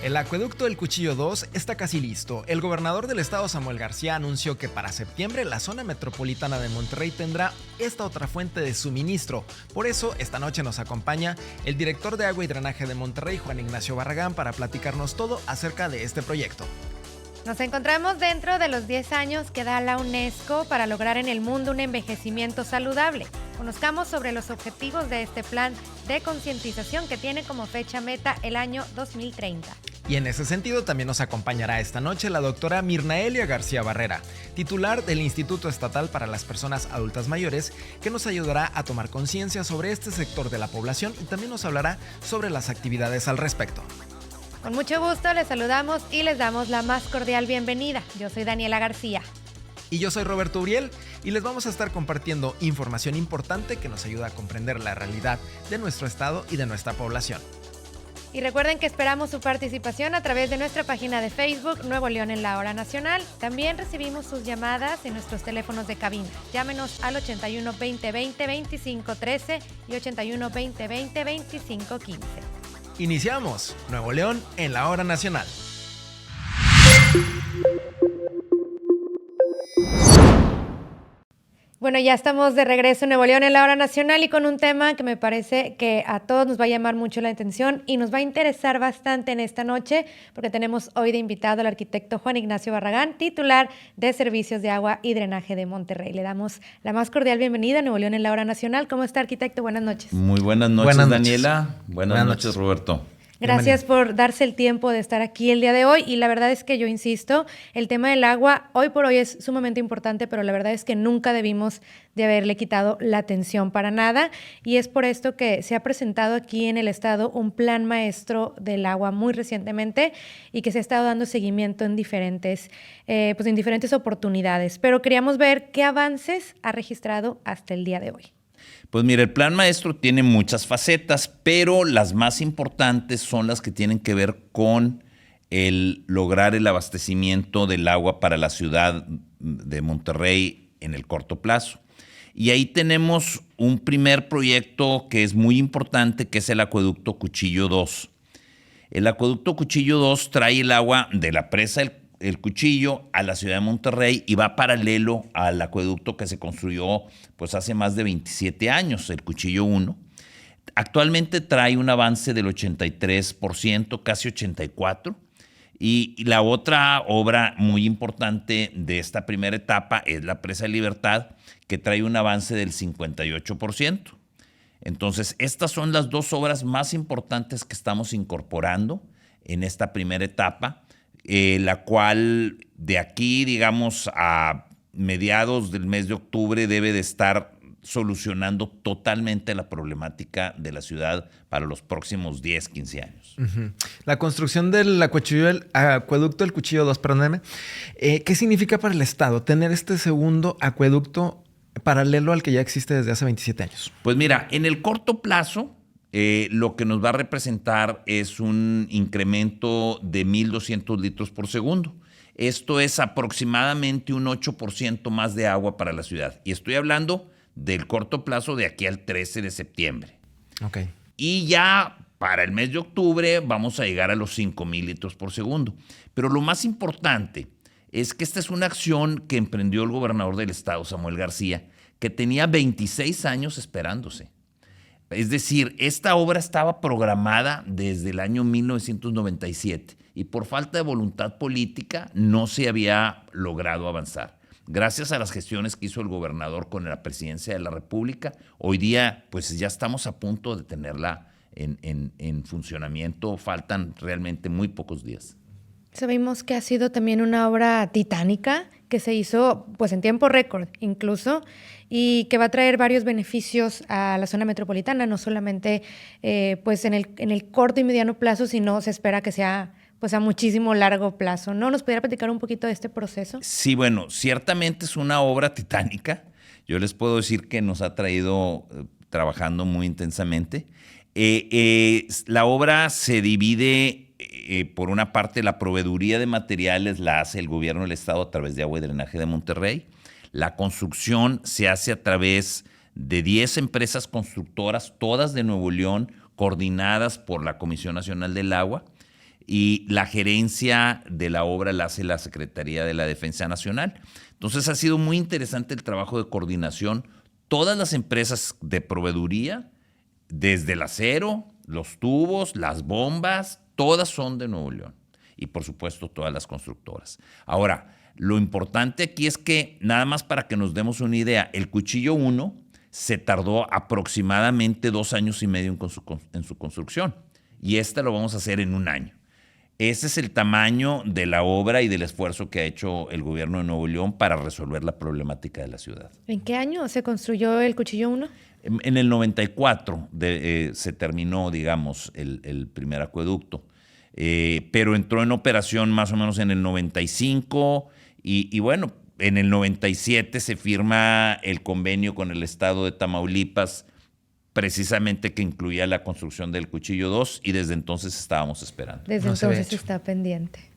El acueducto El Cuchillo 2 está casi listo. El gobernador del estado, Samuel García, anunció que para septiembre la zona metropolitana de Monterrey tendrá esta otra fuente de suministro. Por eso, esta noche nos acompaña el director de Agua y Drenaje de Monterrey, Juan Ignacio Barragán, para platicarnos todo acerca de este proyecto. Nos encontramos dentro de los 10 años que da la UNESCO para lograr en el mundo un envejecimiento saludable. Conozcamos sobre los objetivos de este plan de concientización que tiene como fecha meta el año 2030. Y en ese sentido también nos acompañará esta noche la doctora Mirnaelia García Barrera, titular del Instituto Estatal para las Personas Adultas Mayores, que nos ayudará a tomar conciencia sobre este sector de la población y también nos hablará sobre las actividades al respecto. Con mucho gusto les saludamos y les damos la más cordial bienvenida. Yo soy Daniela García. Y yo soy Roberto Uriel y les vamos a estar compartiendo información importante que nos ayuda a comprender la realidad de nuestro estado y de nuestra población. Y recuerden que esperamos su participación a través de nuestra página de Facebook Nuevo León en la Hora Nacional. También recibimos sus llamadas en nuestros teléfonos de cabina. Llámenos al 81 20 20 25 13 y 81 20 20 25 15. Iniciamos Nuevo León en la Hora Nacional. Bueno, ya estamos de regreso en Nuevo León en la Hora Nacional y con un tema que me parece que a todos nos va a llamar mucho la atención y nos va a interesar bastante en esta noche porque tenemos hoy de invitado al arquitecto Juan Ignacio Barragán, titular de Servicios de Agua y Drenaje de Monterrey. Le damos la más cordial bienvenida a Nuevo León en la Hora Nacional. ¿Cómo está, arquitecto? Buenas noches. Muy buenas noches, Daniela. Buenas noches, Roberto. Gracias por darse el tiempo de estar aquí el día de hoy y la verdad es que yo insisto, el tema del agua hoy por hoy es sumamente importante, pero la verdad es que nunca debimos de haberle quitado la atención para nada y es por esto que se ha presentado aquí en el estado un plan maestro del agua muy recientemente y que se ha estado dando seguimiento en diferentes oportunidades, pero queríamos ver qué avances ha registrado hasta el día de hoy. Pues mira, el plan maestro tiene muchas facetas, pero las más importantes son las que tienen que ver con el lograr el abastecimiento del agua para la ciudad de Monterrey en el corto plazo. Y ahí tenemos un primer proyecto que es muy importante, que es el acueducto Cuchillo 2. El acueducto Cuchillo 2 trae el agua de la presa El Cuchillo a la ciudad de Monterrey y va paralelo al acueducto que se construyó pues hace más de 27 años, el Cuchillo 1. Actualmente trae un avance del 83%, casi 84%. Y la otra obra muy importante de esta primera etapa es la Presa Libertad, que trae un avance del 58%. Entonces, estas son las dos obras más importantes que estamos incorporando en esta primera etapa. La cual de aquí, digamos, a mediados del mes de octubre debe de estar solucionando totalmente la problemática de la ciudad para los próximos 10, 15 años. Uh-huh. La construcción del acueducto El Cuchillo 2, perdóneme, ¿qué significa para el estado tener este segundo acueducto paralelo al que ya existe desde hace 27 años? Pues mira, en el corto plazo, lo que nos va a representar es un incremento de 1,200 litros por segundo. Esto es aproximadamente un 8% más de agua para la ciudad. Y estoy hablando del corto plazo de aquí al 13 de septiembre. Okay. Y ya para el mes de octubre vamos a llegar a los 5,000 litros por segundo. Pero lo más importante es que esta es una acción que emprendió el gobernador del estado, Samuel García, que tenía 26 años esperándose. Es decir, esta obra estaba programada desde el año 1997 y por falta de voluntad política no se había logrado avanzar. Gracias a las gestiones que hizo el gobernador con la presidencia de la República, hoy día pues ya estamos a punto de tenerla en funcionamiento. Faltan realmente muy pocos días. Sabemos que ha sido también una obra titánica que se hizo pues en tiempo récord incluso y que va a traer varios beneficios a la zona metropolitana, no solamente pues en el corto y mediano plazo, sino se espera que sea pues a muchísimo largo plazo, ¿no? ¿Nos podría platicar un poquito de este proceso? Sí, bueno, ciertamente es una obra titánica. Yo les puedo decir que nos ha traído trabajando muy intensamente. La obra se divide. Por una parte, la proveeduría de materiales la hace el gobierno del estado a través de Agua y Drenaje de Monterrey. La construcción se hace a través de 10 empresas constructoras, todas de Nuevo León, coordinadas por la Comisión Nacional del Agua. y la gerencia de la obra la hace la Secretaría de la Defensa Nacional. Entonces ha sido muy interesante el trabajo de coordinación. Todas las empresas de proveeduría, desde el acero, los tubos, las bombas, todas son de Nuevo León. Y por supuesto todas las constructoras. Ahora, lo importante aquí es que, nada más para que nos demos una idea, el Cuchillo 1 se tardó aproximadamente 2 años y medio en su construcción. Y lo vamos a hacer en 1 año. Ese es el tamaño de la obra y del esfuerzo que ha hecho el gobierno de Nuevo León para resolver la problemática de la ciudad. ¿En qué año se construyó el Cuchillo 1? En el 94 se terminó, digamos, el primer acueducto. Pero entró en operación más o menos en el 95 y bueno, en el 97 se firma el convenio con el estado de Tamaulipas, precisamente que incluía la construcción del Cuchillo 2 y desde entonces estábamos esperando. Desde entonces está pendiente.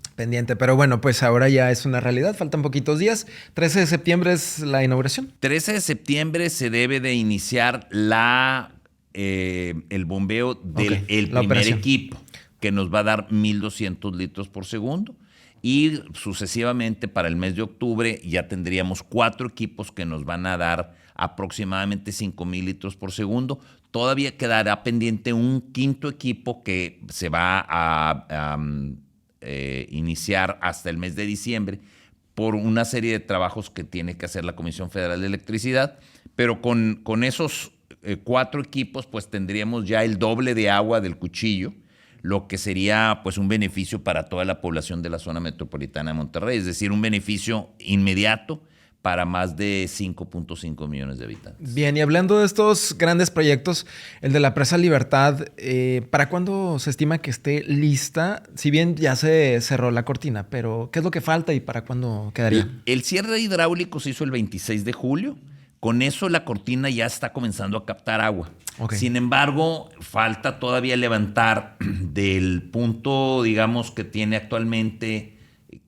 Pero bueno, pues ahora ya es una realidad, faltan poquitos días. 13 de septiembre es la inauguración. 13 de septiembre se debe de iniciar el bombeo del primer equipo, que nos va a dar 1,200 litros por segundo. Y sucesivamente para el mes de octubre ya tendríamos 4 equipos que nos van a dar aproximadamente 5,000 litros por segundo. Todavía quedará pendiente un 5.º equipo que se va a iniciar hasta el mes de diciembre por una serie de trabajos que tiene que hacer la Comisión Federal de Electricidad. Pero con esos 4 equipos pues tendríamos ya el doble de agua del Cuchillo, lo que sería pues un beneficio para toda la población de la zona metropolitana de Monterrey, es decir, un beneficio inmediato para más de 5.5 millones de habitantes. Bien, y hablando de estos grandes proyectos, el de la Presa Libertad, ¿para cuándo se estima que esté lista? Si bien ya se cerró la cortina, pero ¿qué es lo que falta y para cuándo quedaría? El cierre hidráulico se hizo el 26 de julio. Con eso la cortina ya está comenzando a captar agua. Okay. Sin embargo, falta todavía levantar del punto, digamos, que tiene actualmente,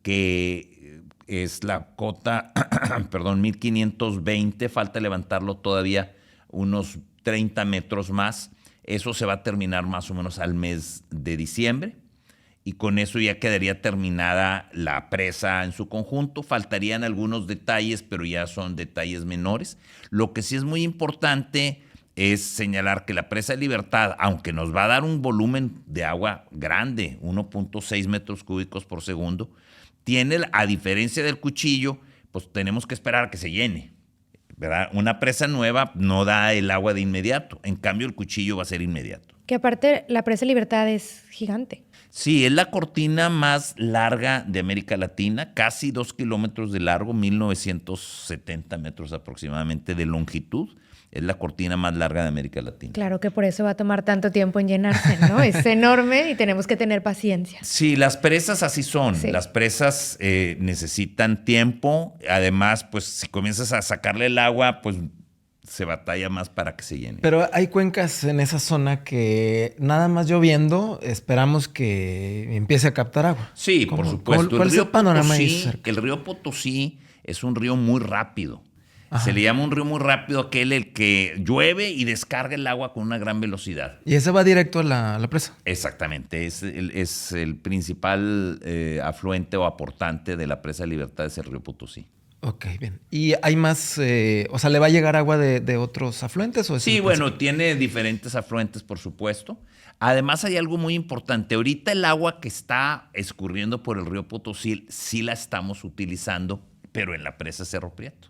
que es la cota, 1520, falta levantarlo todavía unos 30 metros más. Eso se va a terminar más o menos al mes de diciembre. Y con eso ya quedaría terminada la presa en su conjunto. Faltarían algunos detalles, pero ya son detalles menores. Lo que sí es muy importante es señalar que la Presa de Libertad, aunque nos va a dar un volumen de agua grande, 1.6 metros cúbicos por segundo, tiene, a diferencia del Cuchillo, pues tenemos que esperar a que se llene, ¿verdad? Una presa nueva no da el agua de inmediato. En cambio, el Cuchillo va a ser inmediato. Que aparte, la Presa de Libertad es gigante. Sí, es la cortina más larga de América Latina, casi 2 kilómetros de largo, 1,970 metros aproximadamente de longitud. Es la cortina más larga de América Latina. Claro que por eso va a tomar tanto tiempo en llenarse, ¿no? Es enorme y tenemos que tener paciencia. Sí, las presas así son. Sí. Las presas necesitan tiempo. Además, pues si comienzas a sacarle el agua, pues se batalla más para que se llene. Pero hay cuencas en esa zona que nada más lloviendo esperamos que empiece a captar agua. Sí, por supuesto. ¿Cuál es el panorama ahí? El río Potosí es un río muy rápido. Ajá. Se le llama un río muy rápido aquel el que llueve y descarga el agua con una gran velocidad. Y ese va directo a la presa. Exactamente. Es el principal afluente o aportante de la Presa de Libertad, es el río Potosí. Ok, bien. ¿Y hay más, o sea, le va a llegar agua de otros afluentes? ¿O es sí, bueno, tiene diferentes afluentes, por supuesto. Además, hay algo muy importante. Ahorita el agua que está escurriendo por el río Potosí sí la estamos utilizando, pero en la presa Cerro Prieto.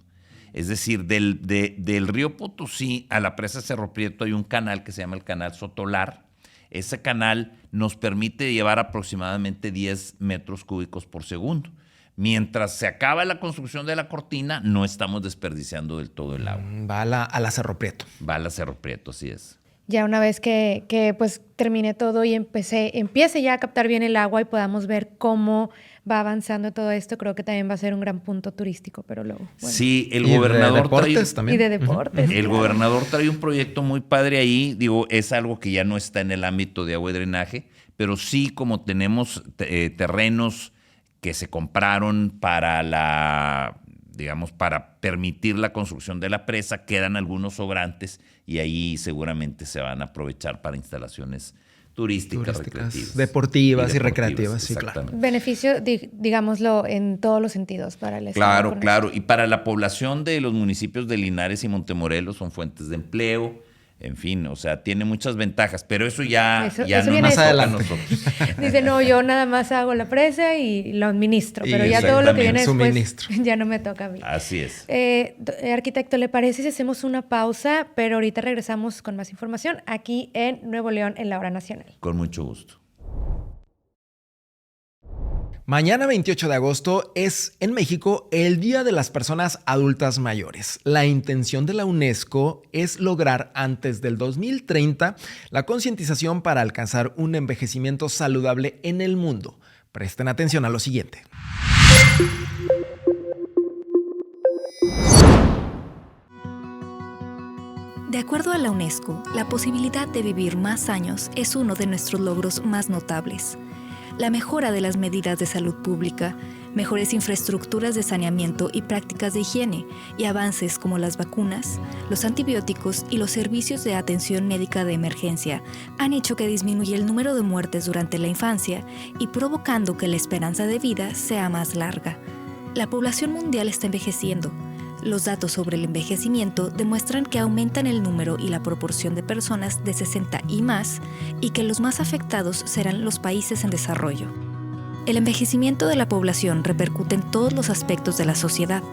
Es decir, del río Potosí a la presa Cerro Prieto hay un canal que se llama el canal Sotolar. Ese canal nos permite llevar aproximadamente 10 metros cúbicos por segundo. Mientras se acaba la construcción de la cortina, no estamos desperdiciando del todo el agua. Va a la Cerro Prieto. Va a la Cerro Prieto, así es. Ya una vez que pues termine todo y empiece ya a captar bien el agua y podamos ver cómo va avanzando todo esto, creo que también va a ser un gran punto turístico, pero luego... Bueno. Sí, el gobernador Y de deportes. El gobernador trae un proyecto muy padre ahí. Digo, es algo que ya no está en el ámbito de agua y drenaje, pero sí, como tenemos terrenos que se compraron para digamos, para permitir la construcción de la presa, quedan algunos sobrantes y ahí seguramente se van a aprovechar para instalaciones turísticas, recreativas. Deportivas y recreativas, sí, claro. Beneficio, digámoslo, en todos los sentidos para el Estado. Claro. Y para la población de los municipios de Linares y Montemorelos son fuentes de empleo. En fin, o sea, tiene muchas ventajas, pero eso ya no nos toca a nosotros. Dice, no, yo nada más hago la presa y lo administro, pero ya todo lo que viene después ya no me toca a mí. Así es. Arquitecto, ¿le parece si hacemos una pausa? Pero ahorita regresamos con más información aquí en Nuevo León, en la Hora Nacional. Con mucho gusto. Mañana 28 de agosto es en México el Día de las Personas Adultas Mayores. La intención de la UNESCO es lograr antes del 2030 la concientización para alcanzar un envejecimiento saludable en el mundo. Presten atención a lo siguiente. De acuerdo a la UNESCO, la posibilidad de vivir más años es uno de nuestros logros más notables. La mejora de las medidas de salud pública, mejores infraestructuras de saneamiento y prácticas de higiene, y avances como las vacunas, los antibióticos y los servicios de atención médica de emergencia han hecho que disminuya el número de muertes durante la infancia y provocando que la esperanza de vida sea más larga. La población mundial está envejeciendo. Los datos sobre el envejecimiento demuestran que aumentan el número y la proporción de personas de 60 y más, y que los más afectados serán los países en desarrollo. El envejecimiento de la población repercute en todos los aspectos de la sociedad,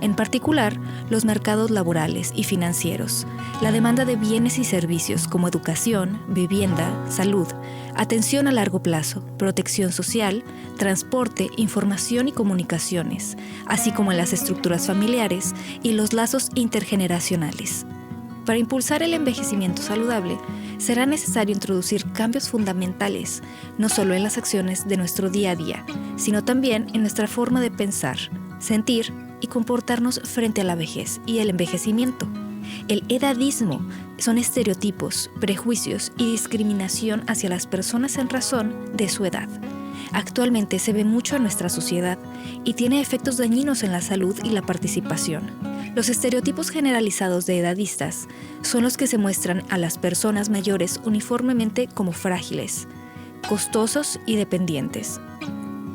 en particular los mercados laborales y financieros, la demanda de bienes y servicios como educación, vivienda, salud, atención a largo plazo, protección social, transporte, información y comunicaciones, así como en las estructuras familiares y los lazos intergeneracionales. Para impulsar el envejecimiento saludable, será necesario introducir cambios fundamentales, no solo en las acciones de nuestro día a día, sino también en nuestra forma de pensar, sentir y comportarnos frente a la vejez y el envejecimiento. El edadismo son estereotipos, prejuicios y discriminación hacia las personas en razón de su edad. Actualmente se ve mucho en nuestra sociedad y tiene efectos dañinos en la salud y la participación. Los estereotipos generalizados de edadistas son los que se muestran a las personas mayores uniformemente como frágiles, costosos y dependientes.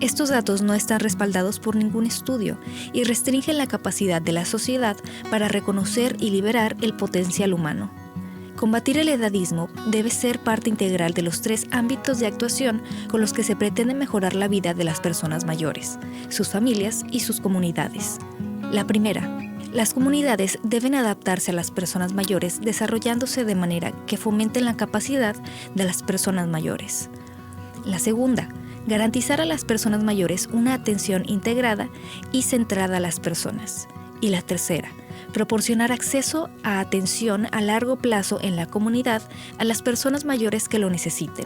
Estos datos no están respaldados por ningún estudio y restringen la capacidad de la sociedad para reconocer y liberar el potencial humano. Combatir el edadismo debe ser parte integral de los 3 ámbitos de actuación con los que se pretende mejorar la vida de las personas mayores, sus familias y sus comunidades. La primera, las comunidades deben adaptarse a las personas mayores desarrollándose de manera que fomenten la capacidad de las personas mayores. La segunda, garantizar a las personas mayores una atención integrada y centrada a las personas. Y la tercera, proporcionar acceso a atención a largo plazo en la comunidad a las personas mayores que lo necesiten.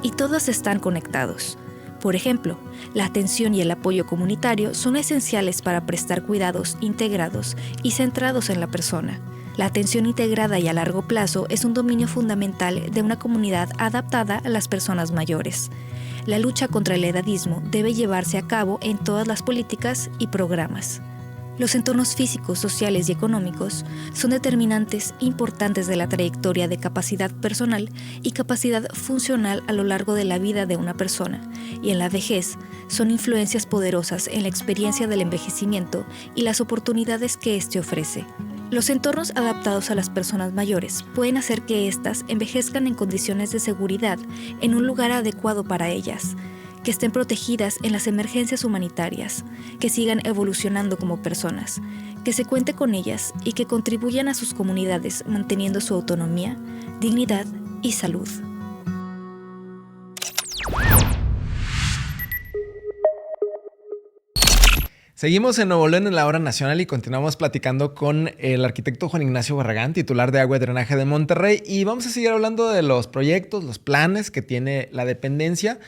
Y todos están conectados. Por ejemplo, la atención y el apoyo comunitario son esenciales para prestar cuidados integrados y centrados en la persona. La atención integrada y a largo plazo es un dominio fundamental de una comunidad adaptada a las personas mayores. La lucha contra el edadismo debe llevarse a cabo en todas las políticas y programas. Los entornos físicos, sociales y económicos son determinantes importantes de la trayectoria de capacidad personal y capacidad funcional a lo largo de la vida de una persona, y en la vejez son influencias poderosas en la experiencia del envejecimiento y las oportunidades que éste ofrece. Los entornos adaptados a las personas mayores pueden hacer que éstas envejezcan en condiciones de seguridad en un lugar adecuado para ellas, que estén protegidas en las emergencias humanitarias, que sigan evolucionando como personas, que se cuente con ellas y que contribuyan a sus comunidades manteniendo su autonomía, dignidad y salud. Seguimos en Nuevo León en la Hora Nacional y continuamos platicando con el arquitecto Juan Ignacio Barragán, titular de Agua y Drenaje de Monterrey, y vamos a seguir hablando de los proyectos, los planes que tiene la dependencia.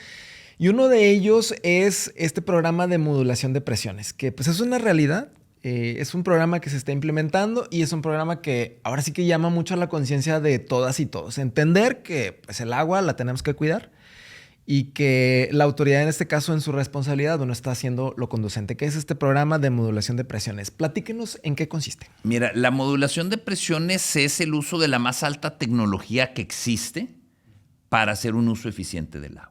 Y uno de ellos es este programa de modulación de presiones, que pues es una realidad, es un programa que se está implementando y es un programa que ahora sí que llama mucho a la conciencia de todas y todos. Entender que pues el agua la tenemos que cuidar y que la autoridad en este caso en su responsabilidad no está haciendo lo conducente, que es este programa de modulación de presiones. Platíquenos en qué consiste. Mira, la modulación de presiones es el uso de la más alta tecnología que existe para hacer un uso eficiente del agua.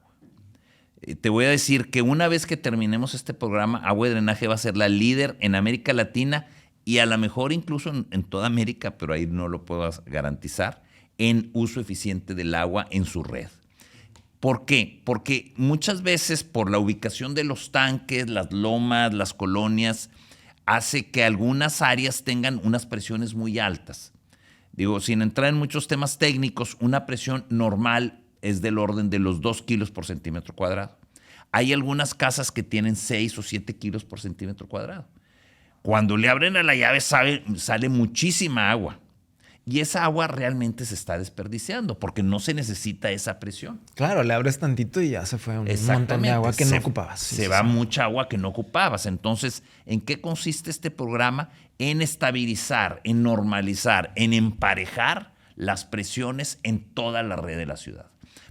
Te voy a decir que una vez que terminemos este programa, Agua y Drenaje va a ser la líder en América Latina y a lo mejor incluso en toda América, pero ahí no lo puedo garantizar, en uso eficiente del agua en su red. ¿Por qué? Porque muchas veces por la ubicación de los tanques, las lomas, las colonias, hace que algunas áreas tengan unas presiones muy altas. Digo, sin entrar en muchos temas técnicos, una presión normal es del orden de los 2 kilos por centímetro cuadrado. Hay algunas casas que tienen 6 o 7 kilos por centímetro cuadrado. Cuando le abren a la llave sale muchísima agua. Y esa agua realmente se está desperdiciando porque no se necesita esa presión. Claro, le abres tantito y ya se fue un montón de agua que no ocupabas. Se va mucha agua que no ocupabas. Entonces, ¿en qué consiste este programa? En estabilizar, en normalizar, en emparejar las presiones en toda la red de la ciudad.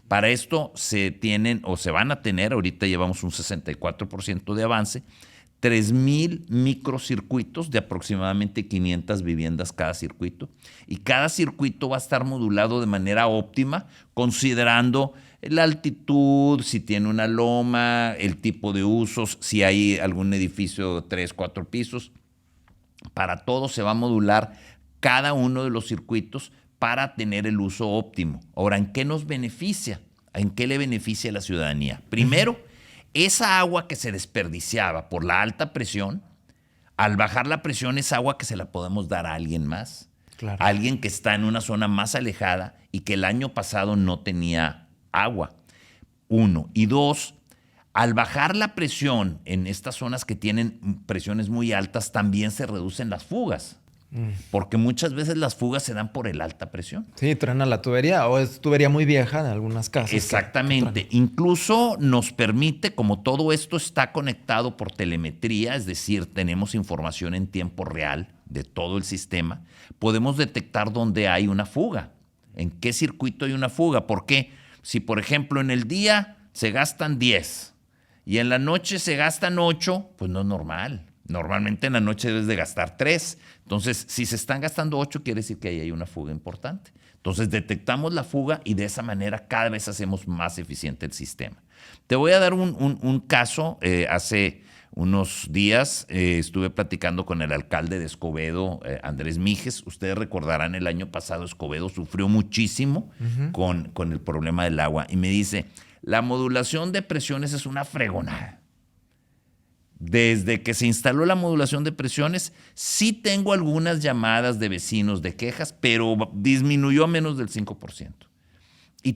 Para esto se tienen o se van a tener, ahorita llevamos un 64% de avance, 3,000 microcircuitos de aproximadamente 500 viviendas cada circuito. Y cada circuito va a estar modulado de manera óptima, considerando la altitud, si tiene una loma, el tipo de usos, si hay algún edificio de 3, 4 pisos. Para todo se va a modular cada uno de los circuitos para tener el uso óptimo. Ahora, ¿en qué nos beneficia? ¿En qué le beneficia a la ciudadanía? Primero, esa agua que se desperdiciaba por la alta presión, al bajar la presión es agua que se la podemos dar a alguien más. Claro. A alguien que está en una zona más alejada y que el año pasado no tenía agua. 1. Y 2, al bajar la presión en estas zonas que tienen presiones muy altas, también se reducen las fugas. Porque muchas veces las fugas se dan por el alta presión. Sí, truena la tubería o es tubería muy vieja en algunas casas. Exactamente. Incluso nos permite, como todo esto está conectado por telemetría, es decir, tenemos información en tiempo real de todo el sistema, podemos detectar dónde hay una fuga, en qué circuito hay una fuga. Porque si, por ejemplo, en el día se gastan 10 y en la noche se gastan 8, pues no es normal. Normalmente en la noche debes de gastar 3. Entonces, si se están gastando 8, quiere decir que ahí hay una fuga importante. Entonces, detectamos la fuga y de esa manera cada vez hacemos más eficiente el sistema. Te voy a dar un caso. Hace unos días estuve platicando con el alcalde de Escobedo, Andrés Mijes. Ustedes recordarán, el año pasado Escobedo sufrió muchísimo con el problema del agua. Y me dice, la modulación de presiones es una fregonada. Desde que se instaló la modulación de presiones, sí tengo algunas llamadas de vecinos de quejas, pero disminuyó a menos del 5%. Y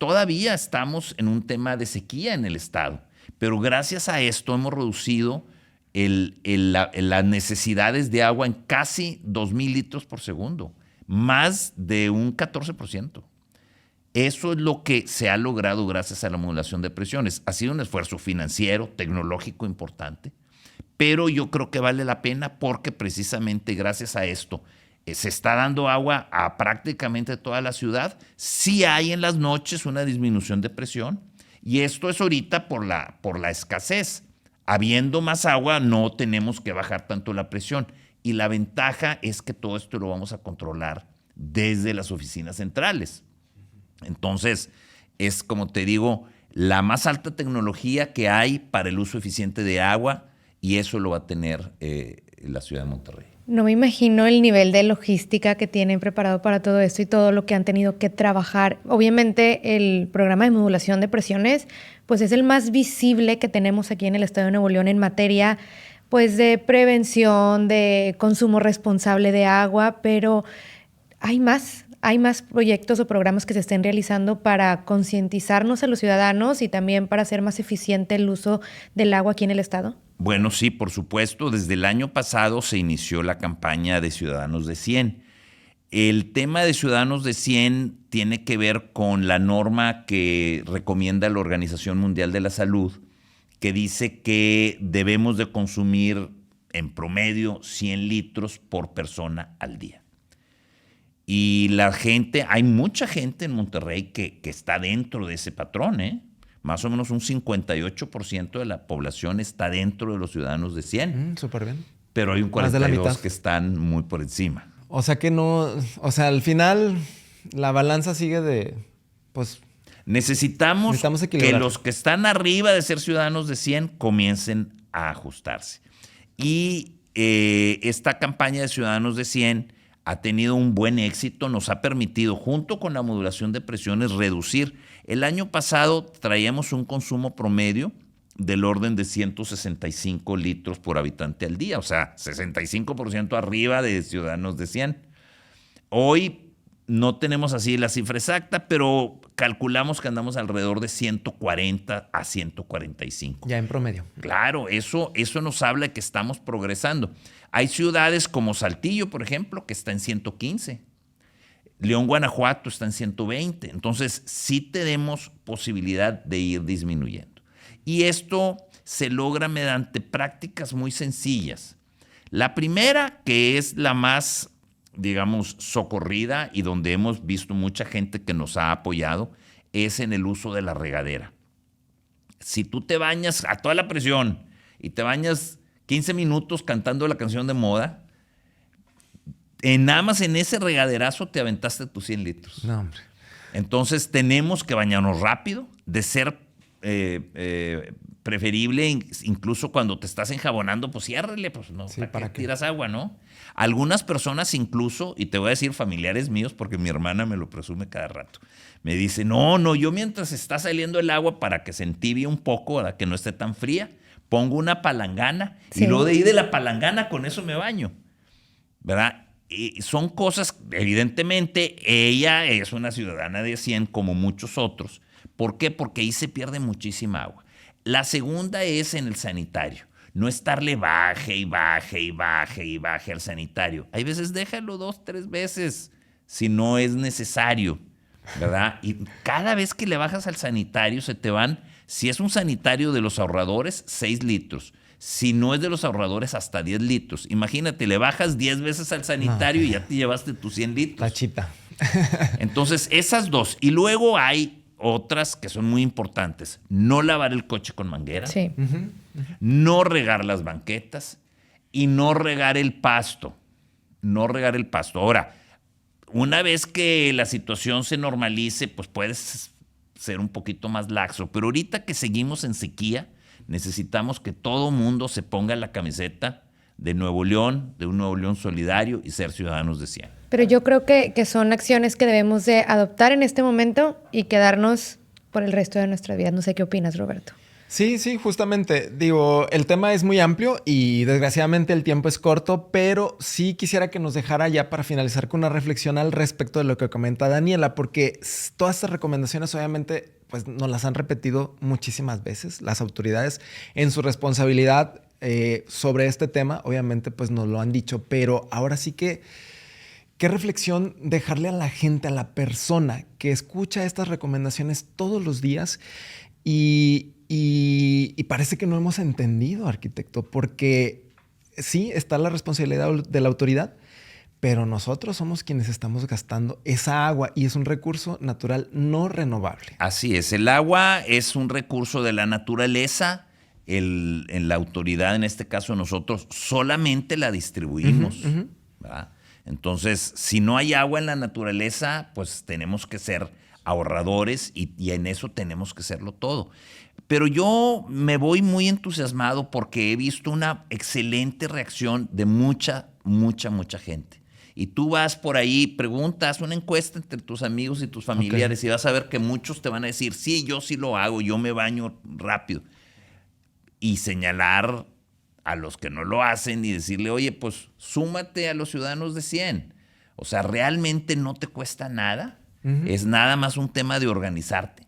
todavía estamos en un tema de sequía en el estado, pero gracias a esto hemos reducido las necesidades de agua en casi 2,000 litros por segundo, más de un 14%. Eso es lo que se ha logrado gracias a la modulación de presiones. Ha sido un esfuerzo financiero, tecnológico importante, pero yo creo que vale la pena porque precisamente gracias a esto se está dando agua a prácticamente toda la ciudad. Sí hay en las noches una disminución de presión y esto es ahorita por la escasez. Habiendo más agua no tenemos que bajar tanto la presión y la ventaja es que todo esto lo vamos a controlar desde las oficinas centrales. Entonces, es como te digo, la más alta tecnología que hay para el uso eficiente de agua y eso lo va a tener la ciudad de Monterrey. No me imagino el nivel de logística que tienen preparado para todo esto y todo lo que han tenido que trabajar. Obviamente, el programa de modulación de presiones pues es el más visible que tenemos aquí en el estado de Nuevo León en materia pues de prevención, de consumo responsable de agua, pero hay más proyectos o programas que se estén realizando para concientizarnos a los ciudadanos y también para hacer más eficiente el uso del agua aquí en el estado. Bueno, sí, por supuesto. Desde el año pasado se inició la campaña de Ciudadanos de 100. El tema de Ciudadanos de 100 tiene que ver con la norma que recomienda la Organización Mundial de la Salud, que dice que debemos de consumir en promedio 100 litros por persona al día. Y hay mucha gente en Monterrey que está dentro de ese patrón, Más o menos un 58% de la población está dentro de los ciudadanos de 100. Súper bien. Pero hay un Más de la 42 mitad que están muy por encima. O sea que no, o sea, al final la balanza sigue de, pues... Necesitamos que equilibrar. los que están arriba de ser ciudadanos de 100 comiencen a ajustarse. Y esta campaña de Ciudadanos de 100 ha tenido un buen éxito, nos ha permitido, junto con la modulación de presiones, reducir. El año pasado traíamos un consumo promedio del orden de 165 litros por habitante al día, o sea, 65% arriba de Ciudadanos de 100. Hoy no tenemos así la cifra exacta, pero calculamos que andamos alrededor de 140 a 145. Ya en promedio. Claro, eso nos habla de que estamos progresando. Hay ciudades como Saltillo, por ejemplo, que está en 115. León, Guanajuato está en 120. Entonces, sí tenemos posibilidad de ir disminuyendo. Y esto se logra mediante prácticas muy sencillas. La primera, que es la más, digamos, socorrida y donde hemos visto mucha gente que nos ha apoyado, es en el uso de la regadera. Si tú te bañas a toda la presión y te bañas 15 minutos cantando la canción de moda, nada más en ese regaderazo te aventaste tus 100 litros. No, hombre. Entonces tenemos que bañarnos rápido, de ser preferible, incluso cuando te estás enjabonando, pues ciérrele, pues no, Sí, ¿para qué tiras agua, no? Algunas personas incluso, y te voy a decir familiares míos, porque mi hermana me lo presume cada rato, me dice, no, yo mientras está saliendo el agua para que se entibie un poco, para que no esté tan fría, pongo una palangana y luego de ahí de la palangana con eso me baño, ¿verdad? Y son cosas, evidentemente, ella es una ciudadana de 100 como muchos otros. ¿Por qué? Porque ahí se pierde muchísima agua. La segunda es en el sanitario. No estarle baje al sanitario. Hay veces déjalo 2, 3 veces si no es necesario, ¿verdad? Y cada vez que le bajas al sanitario se te van, si es un sanitario de los ahorradores, 6 litros. Si no es de los ahorradores, hasta 10 litros. Imagínate, le bajas 10 veces al sanitario y ya te llevaste tus 100 litros. Tachita. Entonces, esas dos. Y luego hay otras que son muy importantes. No lavar el coche con manguera. Sí. No regar las banquetas y no regar el pasto. No regar el pasto. Ahora, una vez que la situación se normalice, pues puedes ser un poquito más laxo. Pero ahorita que seguimos en sequía, necesitamos que todo mundo se ponga la camiseta de Nuevo León, de un Nuevo León solidario y ser ciudadanos de 100. Pero yo creo que son acciones que debemos de adoptar en este momento y quedarnos por el resto de nuestra vida. No sé qué opinas, Roberto. Sí, justamente. Digo, el tema es muy amplio y desgraciadamente el tiempo es corto, pero sí quisiera que nos dejara ya para finalizar con una reflexión al respecto de lo que comenta Daniela, porque todas estas recomendaciones obviamente pues nos las han repetido muchísimas veces las autoridades en su responsabilidad sobre este tema, obviamente pues nos lo han dicho, pero ahora sí que ¿qué reflexión dejarle a la gente, a la persona que escucha estas recomendaciones todos los días y parece que no hemos entendido, arquitecto? Porque sí, está la responsabilidad de la autoridad, pero nosotros somos quienes estamos gastando esa agua y es un recurso natural no renovable. Así es, el agua es un recurso de la naturaleza. En la autoridad, en este caso nosotros, solamente la distribuimos, ¿verdad? Entonces, si no hay agua en la naturaleza, pues tenemos que ser ahorradores y en eso tenemos que serlo todo. Pero yo me voy muy entusiasmado porque he visto una excelente reacción de mucha gente. Y tú vas por ahí, preguntas, una encuesta entre tus amigos y tus familiares y vas a ver que muchos te van a decir, sí, yo sí lo hago, yo me baño rápido. Y señalar a los que no lo hacen y decirle, oye, pues súmate a los ciudadanos de 100. O sea, realmente no te cuesta nada. Es nada más un tema de organizarte.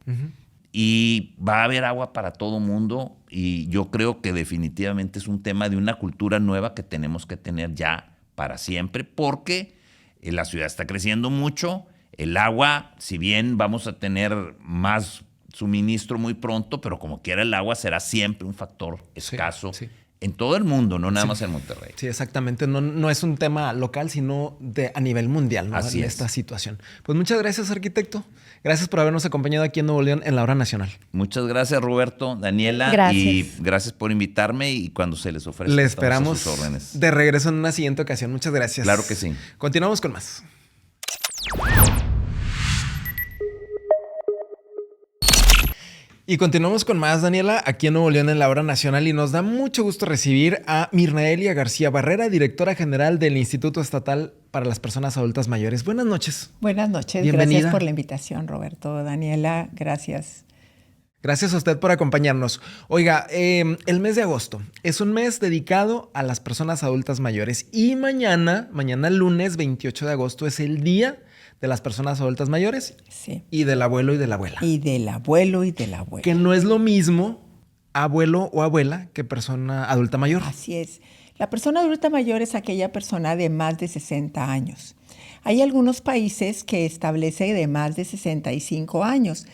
Y va a haber agua para todo mundo y yo creo que definitivamente es un tema de una cultura nueva que tenemos que tener ya para siempre porque la ciudad está creciendo mucho. El agua, si bien vamos a tener más suministro muy pronto, pero como quiera el agua será siempre un factor escaso en todo el mundo, no nada más en Monterrey. Sí, exactamente. No es un tema local, sino a nivel mundial, ¿no? Así es. Esta situación. Pues muchas gracias, arquitecto. Gracias por habernos acompañado aquí en Nuevo León en la Hora Nacional. Muchas gracias, Roberto, Daniela. Gracias. Y gracias por invitarme y cuando se les ofrezca. Le estamos a esperamos sus órdenes. de regreso en una siguiente ocasión. Muchas gracias. Claro que sí. Continuamos con más. Y continuamos con más, Daniela, aquí en Nuevo León en la Hora Nacional, y nos da mucho gusto recibir a Mirnaelia García Barrera, directora general del Instituto Estatal para las Personas Adultas Mayores. Buenas noches. Buenas noches. Bienvenida. Gracias por la invitación, Roberto. Daniela, gracias. Gracias a usted por acompañarnos. Oiga, el mes de agosto es un mes dedicado a las personas adultas mayores, y mañana lunes 28 de agosto, es el Día de las Personas Adultas Mayores. Sí. Y del abuelo y de la abuela. Y del abuelo y de la abuela. Que no es lo mismo abuelo o abuela que persona adulta mayor. Así es. La persona adulta mayor es aquella persona de más de 60 años. Hay algunos países que establecen de más de 65 años.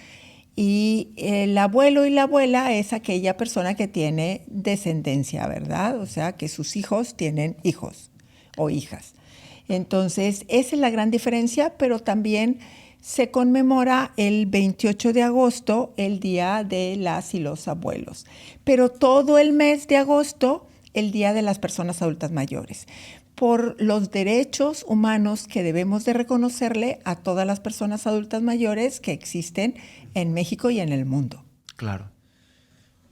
Y el abuelo y la abuela es aquella persona que tiene descendencia, ¿verdad? O sea, que sus hijos tienen hijos o hijas. Entonces, esa es la gran diferencia, pero también se conmemora el 28 de agosto, el Día de las y los Abuelos. Pero todo el mes de agosto, el Día de las Personas Adultas Mayores, por los derechos humanos que debemos de reconocerle a todas las personas adultas mayores que existen en México y en el mundo. Claro.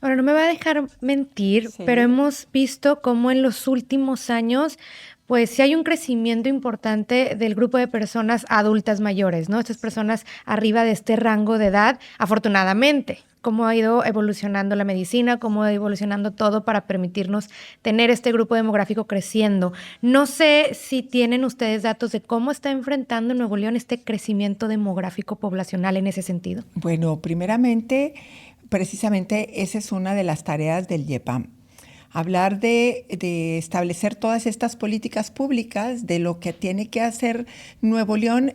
Ahora, no me va a dejar mentir, Sí. pero hemos visto cómo en los últimos años, pues sí hay un crecimiento importante del grupo de personas adultas mayores, ¿no? Estas personas arriba de este rango de edad, afortunadamente. Cómo ha ido evolucionando la medicina, cómo ha ido evolucionando todo para permitirnos tener este grupo demográfico creciendo. No sé si tienen ustedes datos de cómo está enfrentando Nuevo León este crecimiento demográfico poblacional en ese sentido. Bueno, primeramente, precisamente esa es una de las tareas del IEPAM. Hablar de establecer todas estas políticas públicas, de lo que tiene que hacer Nuevo León,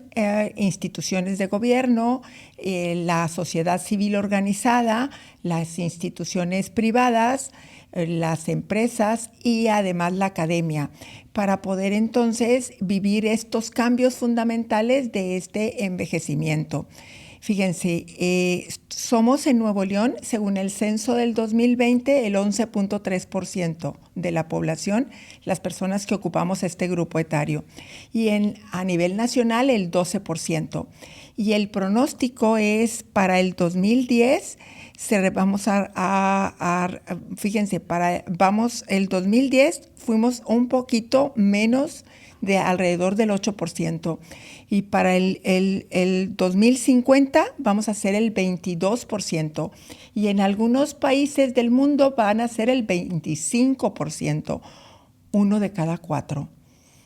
instituciones de gobierno, la sociedad civil organizada, las instituciones privadas, las empresas y además la academia, para poder entonces vivir estos cambios fundamentales de este envejecimiento. Fíjense, somos en Nuevo León, según el censo del 2020, el 11.3% de la población, las personas que ocupamos este grupo etario. Y a nivel nacional, el 12%. Y el pronóstico es para el 2010, el 2010 fuimos un poquito menos de alrededor del 8%. Y para el 2050 vamos a ser el 22%. Y en algunos países del mundo van a ser el 25%, 1 de cada 4.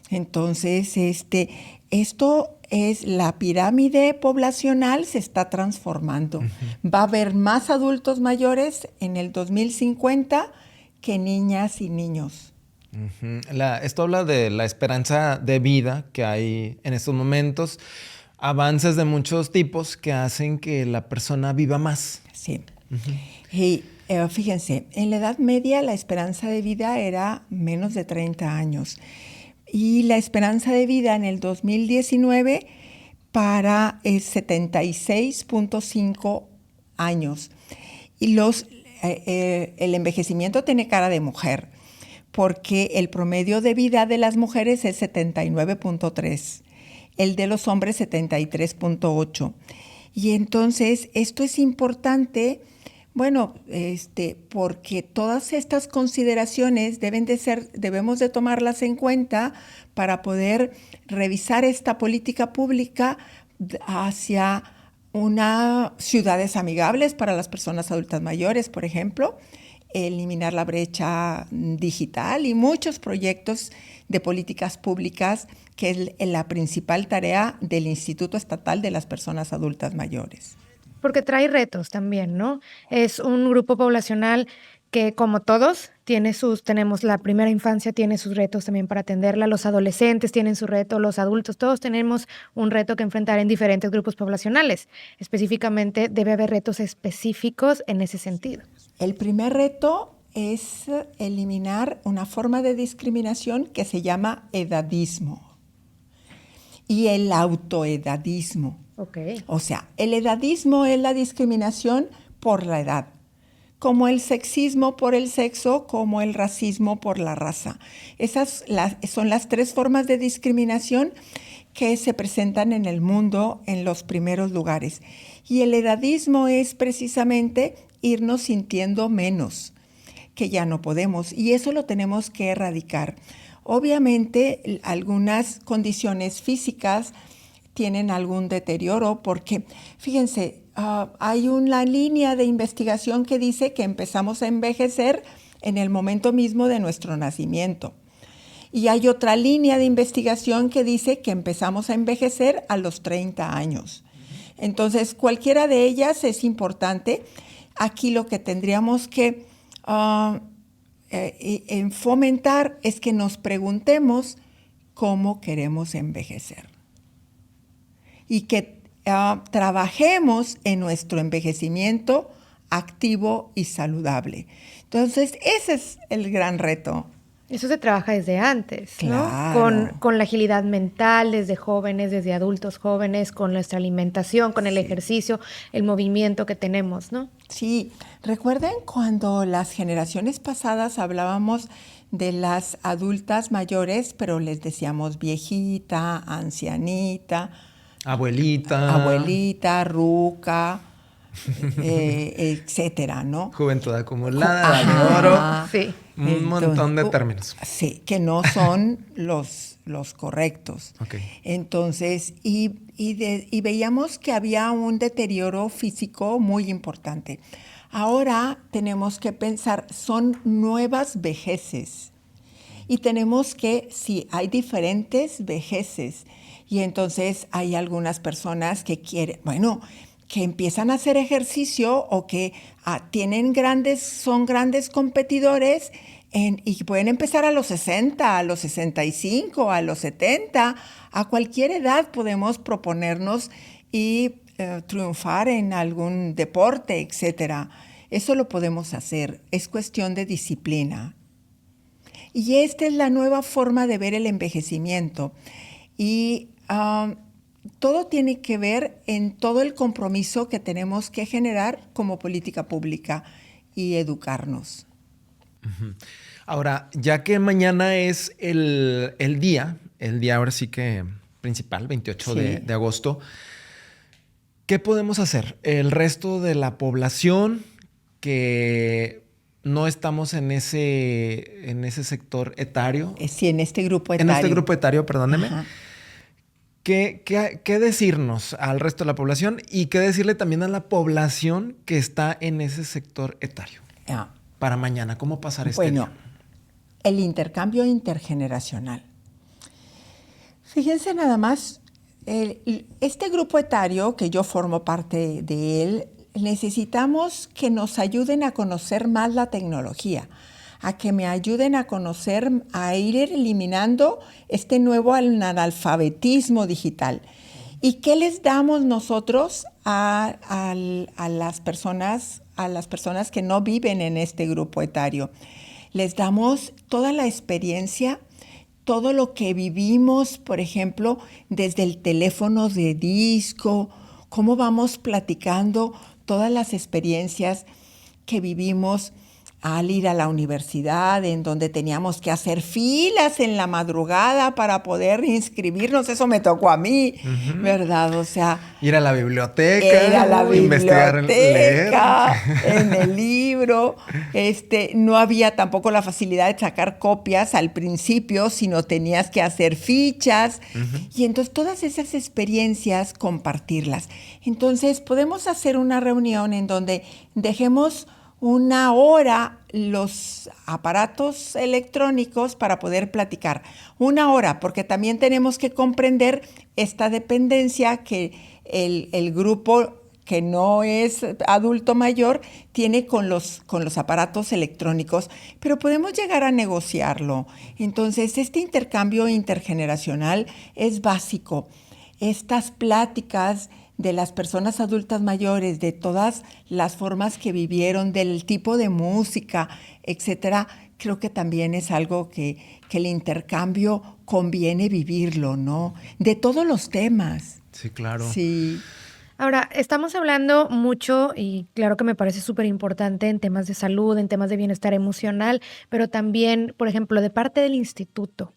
Entonces, esto es la pirámide poblacional, se está transformando. Uh-huh. Va a haber más adultos mayores en el 2050 que niñas y niños. Uh-huh. Esto habla de la esperanza de vida que hay en estos momentos, avances de muchos tipos que hacen que la persona viva más. Sí. Uh-huh. Y fíjense, en la Edad Media la esperanza de vida era menos de 30 años. Y la esperanza de vida en el 2019 para 76.5 años. Y el envejecimiento tiene cara de mujer, porque el promedio de vida de las mujeres es 79.3, el de los hombres 73.8. Y entonces esto es importante, porque todas estas consideraciones debemos de tomarlas en cuenta para poder revisar esta política pública hacia ciudades amigables para las personas adultas mayores, por ejemplo, eliminar la brecha digital y muchos proyectos de políticas públicas, que es la principal tarea del Instituto Estatal de las Personas Adultas Mayores. Porque trae retos también, ¿no? Es un grupo poblacional que, como todos, tenemos la primera infancia, tiene sus retos también para atenderla, los adolescentes tienen su reto, los adultos, todos tenemos un reto que enfrentar en diferentes grupos poblacionales. Específicamente, debe haber retos específicos en ese sentido. El primer reto es eliminar una forma de discriminación que se llama edadismo y el autoedadismo. Okay. O sea, el edadismo es la discriminación por la edad, como el sexismo por el sexo, como el racismo por la raza. Esas son las 3 formas de discriminación que se presentan en el mundo en los primeros lugares. Y el edadismo es precisamente irnos sintiendo menos, que ya no podemos, y eso lo tenemos que erradicar. Obviamente, algunas condiciones físicas tienen algún deterioro porque, fíjense, hay una línea de investigación que dice que empezamos a envejecer en el momento mismo de nuestro nacimiento. Y hay otra línea de investigación que dice que empezamos a envejecer a los 30 años. Entonces, cualquiera de ellas es importante. Aquí lo que tendríamos que fomentar es que nos preguntemos cómo queremos envejecer. Y que trabajemos en nuestro envejecimiento activo y saludable. Entonces, ese es el gran reto. Eso se trabaja desde antes, claro, ¿no? Con la agilidad mental, desde jóvenes, desde adultos jóvenes, con nuestra alimentación, con el ejercicio, el movimiento que tenemos, ¿no? Sí, recuerden cuando las generaciones pasadas hablábamos de las adultas mayores, pero les decíamos viejita, ancianita, abuelita, ruca, etcétera, ¿no? Juventud acumulada, de oro. Sí. Un montón de términos. Sí, que no son los correctos. Okay. Entonces, y veíamos que había un deterioro físico muy importante. Ahora tenemos que pensar, son nuevas vejeces. Y tenemos que, sí, hay diferentes vejeces. Y entonces hay algunas personas que quieren, que empiezan a hacer ejercicio o que son grandes competidores y pueden empezar a los 60, a los 65, a los 70. A cualquier edad podemos proponernos y triunfar en algún deporte, etcétera. Eso lo podemos hacer. Es cuestión de disciplina. Y esta es la nueva forma de ver el envejecimiento. Y todo tiene que ver en todo el compromiso que tenemos que generar como política pública y educarnos. Ahora, ya que mañana es el día ahora sí que principal, 28 Sí. de agosto, ¿qué podemos hacer? El resto de la población que no estamos en ese sector etario. Sí, en este grupo etario. En este grupo etario, perdóneme. Ajá. ¿Qué decirnos al resto de la población y qué decirle también a la población que está en ese sector etario? Para mañana, ¿cómo pasar este día? El intercambio intergeneracional. Fíjense nada más, este grupo etario que yo formo parte de él, necesitamos que nos ayuden a conocer más la tecnología, a que me ayuden a conocer, a ir eliminando este nuevo analfabetismo digital. ¿Y qué les damos nosotros a las personas que no viven en este grupo etario? Les damos toda la experiencia, todo lo que vivimos, por ejemplo, desde el teléfono de disco, cómo vamos platicando todas las experiencias que vivimos al ir a la universidad, en donde teníamos que hacer filas en la madrugada para poder inscribirnos. Eso me tocó a mí, ¿verdad? O sea, ir a la biblioteca, investigar, leer. En el libro. No había tampoco la facilidad de sacar copias al principio, sino tenías que hacer fichas. Y entonces todas esas experiencias, compartirlas. Entonces podemos hacer una reunión en donde dejemos una hora los aparatos electrónicos para poder platicar. Una hora, porque también tenemos que comprender esta dependencia que el grupo que no es adulto mayor tiene con los aparatos electrónicos, pero podemos llegar a negociarlo. Entonces, este intercambio intergeneracional es básico. Estas pláticas de las personas adultas mayores, de todas las formas que vivieron, del tipo de música, etcétera, creo que también es algo que el intercambio conviene vivirlo, ¿no? De todos los temas. Sí, claro. Sí. Ahora, estamos hablando mucho, y claro que me parece súper importante en temas de salud, en temas de bienestar emocional, pero también, por ejemplo, de parte del instituto,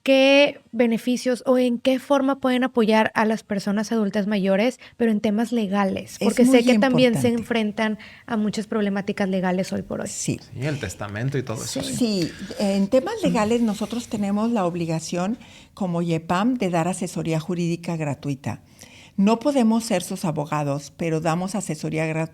¿qué beneficios o en qué forma pueden apoyar a las personas adultas mayores, pero en temas legales? Porque Es muy sé que también se importante. enfrentan a muchas problemáticas legales hoy por hoy. Sí. Sí, el testamento y todo eso. Sí, en temas legales nosotros tenemos la obligación como YEPAM de dar asesoría jurídica gratuita. No podemos ser sus abogados, pero damos asesoría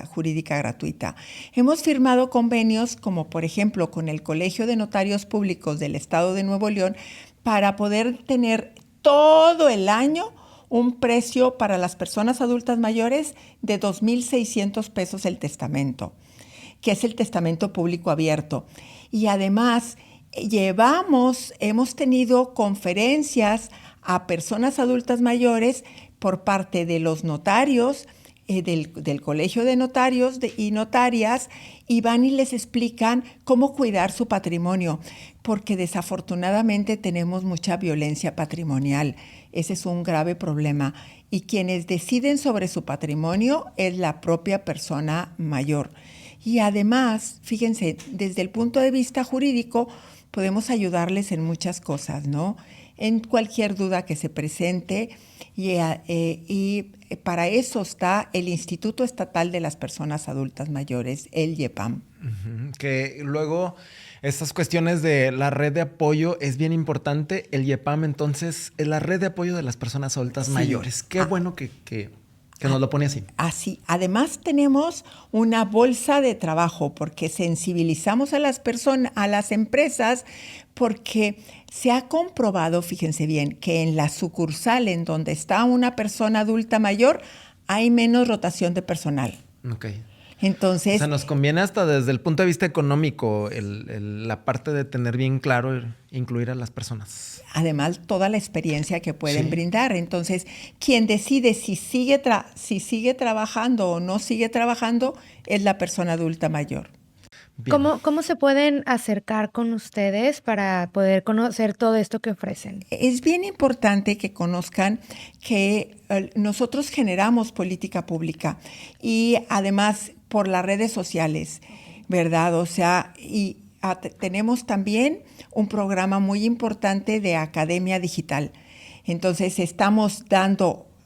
jurídica gratuita. Hemos firmado convenios como por ejemplo con el Colegio de Notarios Públicos del Estado de Nuevo León para poder tener todo el año un precio para las personas adultas mayores de 2,600 pesos el testamento, que es el testamento público abierto. Y además hemos tenido conferencias a personas adultas mayores por parte de los notarios, del Colegio de Notarios y Notarias, y van y les explican cómo cuidar su patrimonio, porque desafortunadamente tenemos mucha violencia patrimonial. Ese es un grave problema. Y quienes deciden sobre su patrimonio es la propia persona mayor. Y además, fíjense, desde el punto de vista jurídico, podemos ayudarles en muchas cosas, ¿no? En cualquier duda que se presente, y para eso está el Instituto Estatal de las Personas Adultas Mayores, el YEPAM. Que luego estas cuestiones de la red de apoyo es bien importante. El YEPAM entonces es la red de apoyo de las personas adultas mayores. Qué bueno que nos lo pone así. Así. Además tenemos una bolsa de trabajo porque sensibilizamos a las personas, a las empresas, porque se ha comprobado, fíjense bien, que en la sucursal en donde está una persona adulta mayor hay menos rotación de personal. Ok. Entonces, O sea, nos conviene hasta desde el punto de vista económico la parte de tener bien claro incluir a las personas. además, toda la experiencia que pueden Sí. brindar. Entonces, quien decide si sigue trabajando o no sigue trabajando es la persona adulta mayor. Bien. ¿Cómo se pueden acercar con ustedes para poder conocer todo esto que ofrecen? Es bien importante que conozcan que nosotros generamos política pública y además por las redes sociales, ¿verdad? O sea, tenemos también un programa muy importante de Academia Digital. Entonces, estamos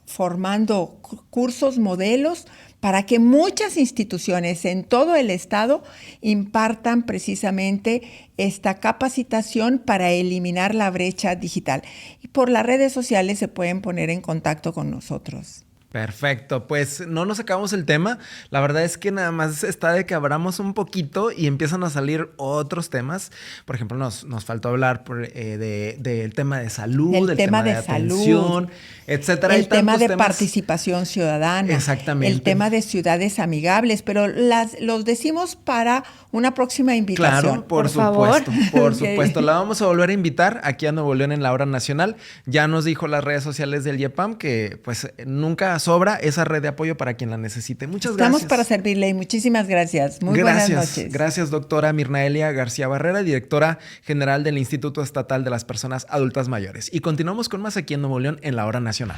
formando cursos modelos para que muchas instituciones en todo el estado impartan precisamente esta capacitación para eliminar la brecha digital. Y por las redes sociales se pueden poner en contacto con nosotros. Perfecto, pues no nos acabamos el tema. La verdad es que nada más está de que abramos un poquito y empiezan a salir otros temas. Por ejemplo, nos faltó hablar del tema de salud, El tema de atención, etcétera. El Hay tema tantos de temas. participación ciudadana. Exactamente. El tema de ciudades amigables, pero los decimos para una próxima invitación. Claro, por favor. supuesto, por Ok. supuesto. La vamos a volver a invitar aquí a Nuevo León en la Hora Nacional. Ya nos dijo las redes sociales del YEPAM que pues nunca sobra esa red de apoyo para quien la necesite. Muchas Estamos gracias. para servirle y muchísimas gracias. Muy buenas noches. Gracias, doctora Mirnaelia García Barrera, directora general del Instituto Estatal de las Personas Adultas Mayores. Y continuamos con más aquí en Nuevo León en la Hora Nacional.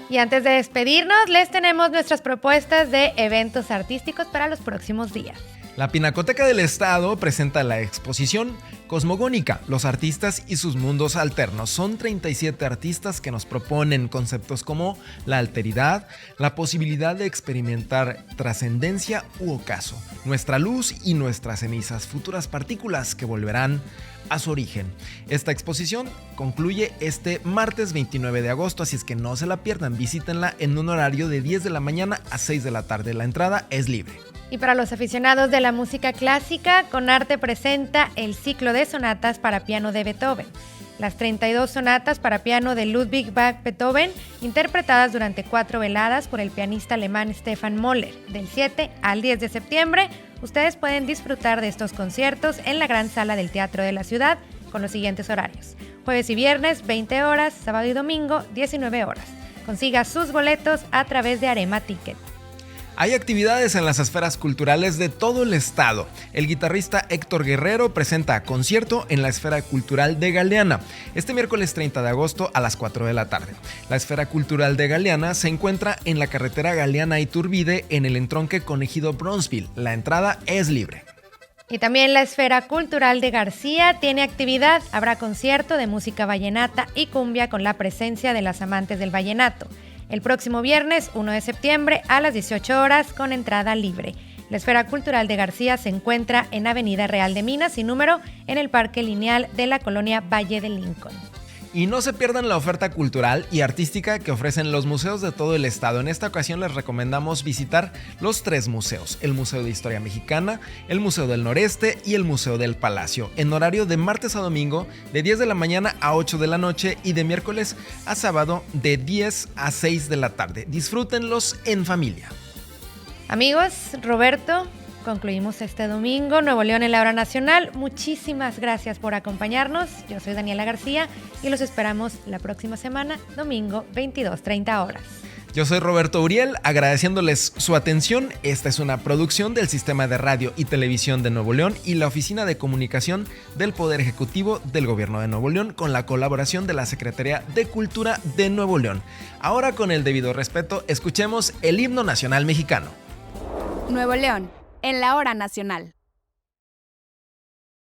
Y antes de despedirnos, les tenemos nuestras propuestas de eventos artísticos para los próximos días. La Pinacoteca del Estado presenta la exposición Cosmogónica, los artistas y sus mundos alternos. Son 37 artistas que nos proponen conceptos como la alteridad, la posibilidad de experimentar trascendencia u ocaso, nuestra luz y nuestras cenizas, futuras partículas que volverán a su origen. Esta exposición concluye este martes 29 de agosto, así es que no se la pierdan, visítenla en un horario de 10 de la mañana a 6 de la tarde. La entrada es libre. Y para los aficionados de la música clásica, Conarte presenta el ciclo de sonatas para piano de Beethoven. Las 32 sonatas para piano de Ludwig van Beethoven, interpretadas durante 4 veladas por el pianista alemán Stefan Möller. Del 7 al 10 de septiembre, ustedes pueden disfrutar de estos conciertos en la gran sala del Teatro de la Ciudad, con los siguientes horarios: jueves y viernes 20 horas, sábado y domingo 19 horas. Consiga sus boletos a través de Arema Ticket. Hay actividades en las esferas culturales de todo el estado. El guitarrista Héctor Guerrero presenta concierto en la Esfera Cultural de Galeana, este miércoles 30 de agosto a las 4 de la tarde. La Esfera Cultural de Galeana se encuentra en la carretera Galeana-Iturbide, en el entronque con Ejido Bronzeville. La entrada es libre. Y también la Esfera Cultural de García tiene actividad. Habrá concierto de música vallenata y cumbia con la presencia de las amantes del vallenato. El próximo viernes 1 de septiembre a las 18 horas con entrada libre. La Esfera Cultural de García se encuentra en Avenida Real de Minas sin número, en el Parque Lineal de la colonia Valle de Lincoln. Y no se pierdan la oferta cultural y artística que ofrecen los museos de todo el estado. En esta ocasión les recomendamos visitar los 3 museos: el Museo de Historia Mexicana, el Museo del Noreste y el Museo del Palacio, en horario de martes a domingo de 10 de la mañana a 8 de la noche y de miércoles a sábado de 10 a 6 de la tarde. Disfrútenlos en familia. Amigos, Roberto, concluimos este domingo Nuevo León en la hora nacional. Muchísimas gracias por acompañarnos. Yo soy Daniela García y los esperamos la próxima semana, domingo 22:30 horas. Yo soy Roberto Uriel, agradeciéndoles su atención. Esta es una producción del Sistema de Radio y Televisión de Nuevo León y la Oficina de Comunicación del Poder Ejecutivo del Gobierno de Nuevo León, con la colaboración de la Secretaría de Cultura de Nuevo León. Ahora, con el debido respeto, escuchemos el himno nacional mexicano. Nuevo León en la hora nacional.